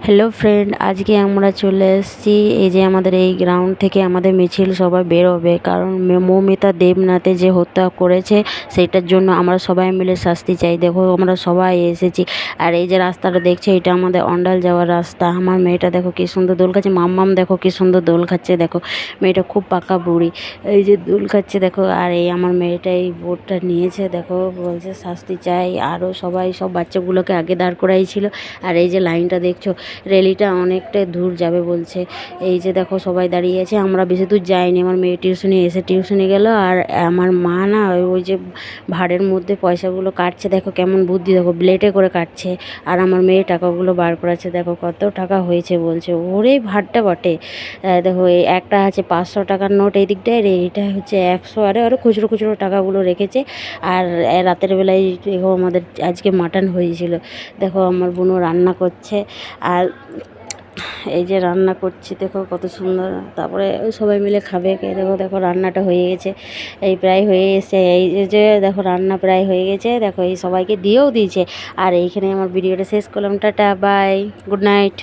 Hello friend, আজকে আমরা চলে এসেছি এই যে আমাদের এই গ্রাউন্ড থেকে আমাদের মিছিল সবাই বেরোবে, কারণ মৌমিতা দেবনাথে যে হত্যা করেছে সেটার জন্য আমরা সবাই মিলে শাস্তি চাই। দেখো আমরা সবাই এসেছি, আর এই যে রাস্তাটা দেখছে এটা আমাদের অন্ডাল যাওয়ার রাস্তা। আমার মেয়েটা দেখো কি সুন্দর দোল খাচ্ছে, মাম্মাম দেখো কি সুন্দর দোল খাচ্ছে, দেখো মেয়েটা খুব পাকা বুড়ি, এই যে দোল খাচ্ছে দেখো। আর এই আমার মেয়েটা এই বোর্ডটা নিয়েছে, দেখো বলছে শাস্তি চাই। আরও সবাই সব বাচ্চাগুলোকে আগে দাঁড় করাইছিল। আর এই যে লাইনটা দেখছো, র্যালিটা অনেকটা দূর যাবে বলছে। এই যে দেখো সবাই দাঁড়িয়ে আছে, আমরা বেশি দূর যাইনি, আমার মেয়ে টিউশনে গেল। আর আমার মা না ওই যে ভাড়ের মধ্যে পয়সাগুলো কাটছে, দেখো কেমন বুদ্ধি, দেখো ব্লেডে করে কাটছে। আর আমার মেয়ে টাকাগুলো বার করাচ্ছে, দেখো কত টাকা হয়েছে বলছে। ওরে ভাড়টা বটে। দেখো এই একটা আছে 500 টাকার নোট এই দিকটায়, আর এইটা হচ্ছে 100। আরও খুচরো খুচরো টাকাগুলো রেখেছে। আর রাতের বেলায় দেখো আমাদের আজকে মাটন হয়েছিল। দেখো আমার বোনও রান্না করছে, আর এই যে রান্না করছি দেখো কত সুন্দর। তারপরে সবাই মিলে খাবে, খেয়ে দেখো দেখো রান্নাটা হয়ে গেছে, এই প্রায় হয়ে এসে এই যে দেখো রান্না প্রায় হয়ে গেছে। দেখো এই সবাইকে দিয়েও দিয়েছে। আর এইখানে আমার ভিডিওটা শেষ করলাম। Tata, bye, good night.